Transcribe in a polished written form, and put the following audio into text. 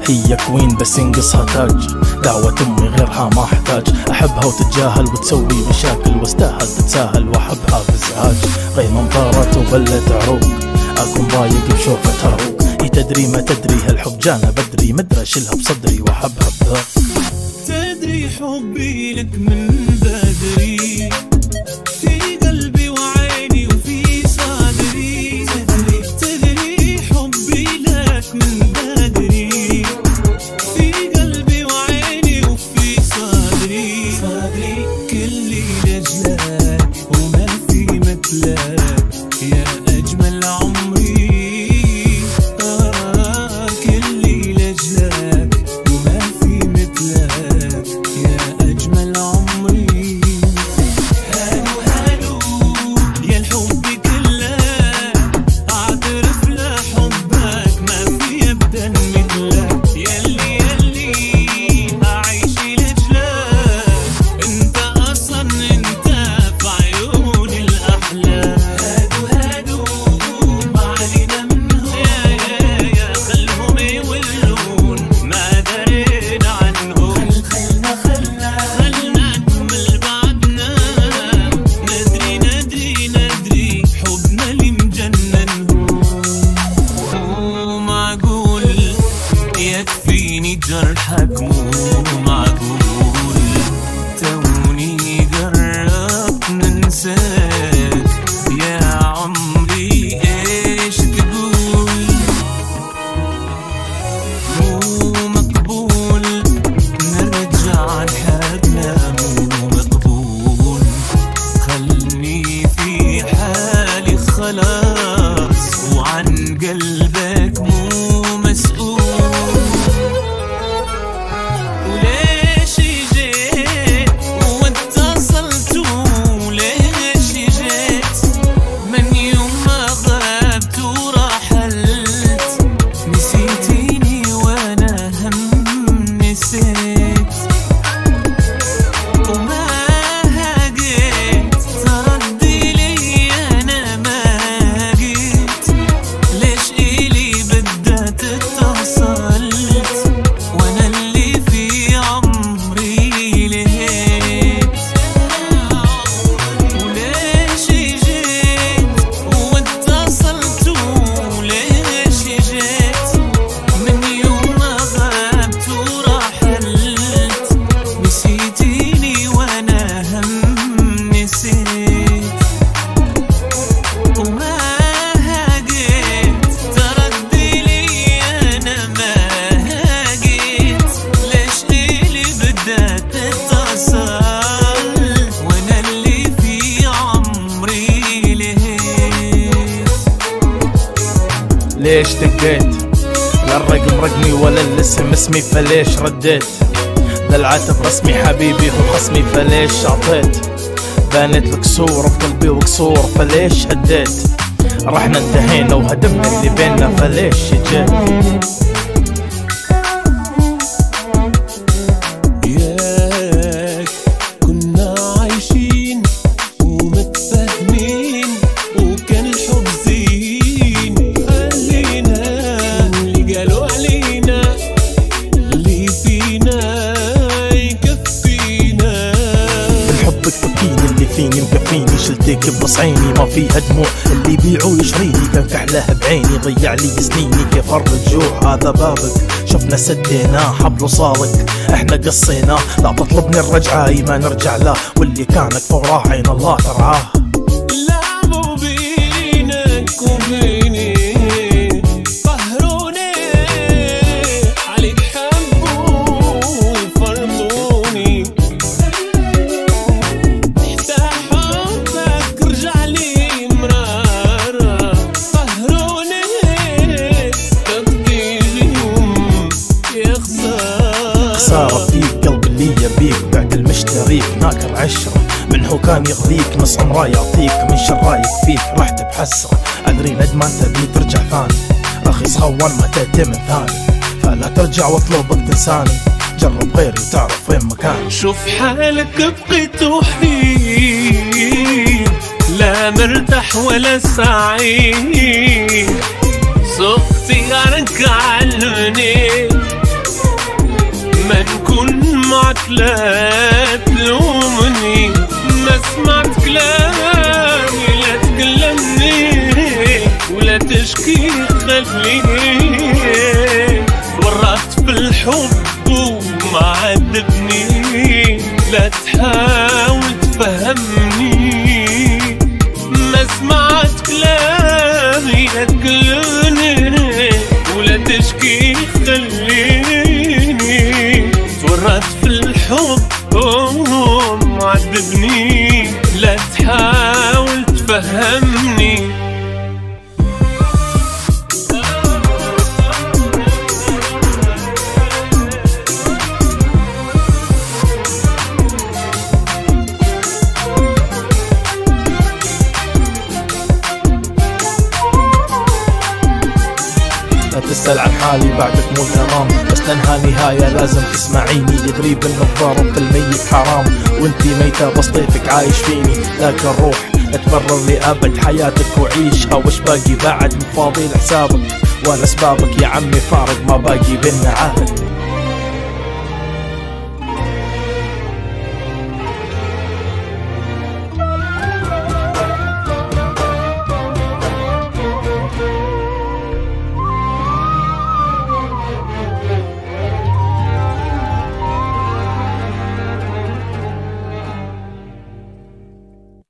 هي كوين بس ينقصها تاج، دعوة أمي غيرها ما أحتاج. أحبها وتتجاهل وتسوي مشاكل، واستاهل تتساهل وأحبها بزعاج. غيمة مطارت وبلت عروق، أكون ضايق بشوفة هروق. هي تدري ما تدري هالحب جانا بدري، مدري أشيلها بصدري وأحبها بذوق. تدري حبي لك من بدري، في قلبي وعيني وفي صدري. تدري حبي لك من بدري، في قلبي وعيني وفي صدري. كلي لأجلك وما في مثلك يا أجمل عمري. كلي لأجلك وما في مثلك يا أجمل عمري. هادو هادو يا الحب كله، أعترف لحبك ما في أبدا مثلك. يلي يلي أعيش لأجلك، أنت أصلا أنت في عيوني الأحلى. هادو هادو ما علينا منهم، يا خلهم يولون ما درينا عنهم. خلنا نكمل بعدنا، ندري ندري ندري حبنا اللي مجننهم. معقول يكفيني جرحك، مو معقول توني قربت ننساك يا عمري. ايش تقول؟ مو مقبول نرجع لحالنا، مو مقبول خلني في حالي خلاص، وعن قلبك مو مسؤول. وليش جيت واتصلت، وليش جيت من يوم ما غبت ورحلت. نسيتيني وانا هم نسيت، وما هاجيت تردي لي انا ما جيت. ليش إلي بدات اتصلت وانا اللي في عمري لهيت. وليش جيت واتصلت، وليش جيت من يوم ما غبت ورحلت. نسيتيني وانا هم نسيت، وما هاجيت تردي لي انا ما جيت. ليش إلي بدات اتصل وانا اللي في عمري لهيت. ليش دقيت؟ لا الرقم رقمي ولا الاسم اسمي، فليش رديت؟ ذا العتب رسمي حبيبي هو خصمي، فليش عطيت؟ بانت لك صورة بقلبي وكسور، فليش هديت؟ رحنا انتهينا وهدمنا اللي بينا، فليش جيت؟ ياك كنا عايشين ومتفاهمين، وكان الحب زين. خلينا اللي قالوا علينا، اللي فينا يكفينا. الحب كفيني اللي فيني مكفيني، شلتك بنص عيني ما فيها دموع. اللي يبيعوا يشريني كان كحلها بعيني، ضيع لي سنيني كيف الرجوع. هذا بابك شفنا سديناه، حبل صارك احنا قصيناه. لا تطلبني الرجعة ما نرجع له، واللي كان فوراه عين الله ترعاه. لعبوا بينك وبيني، قهروني عليك، حبوا يفرضوني. تحت حبك رجع لي مرارة، قهروني تقديرهم يا خسارة فيك قلب اللي يبيك، بعد المشتريك ناكر عشرة. منه كان يغذيك نص عمره يعطيك، من شرايك فيك رحت بحسرة. أدري ندمان تبي ترجع ثاني، رخيص خوان ما تأتي من ثاني. فلا ترجع واطلبك تنساني، جرب غيري وتعرف وين مكاني. شوف حالك بقيت وحيد، لا مرتاح ولا سعيد. سوء اختيارك علمني لك لا تلومني، ما سمعت كلامي لا تكلمني ولا تشكي خليني. ورطت في الحب ومعذبني، لا تحاول تفهمني. ما سمعت كلامي لا تكلمني ولا تشكي خليني. تورطت في الحب ومعذبني، لا تحاول تفهمني. تسأل عن حالي بعدك مو تمام، بس لانها نهاية لازم تسمعيني. يدري بالنظارة في الميت حرام، وانتي ميتة بس طيفك عايش فيني. لكن روح اتبرر لأبد حياتك وعيشها، وش باقي بعد من فاضي لحسابك ولا اسبابك يا عمي فارق، ما باقي بينا عهد.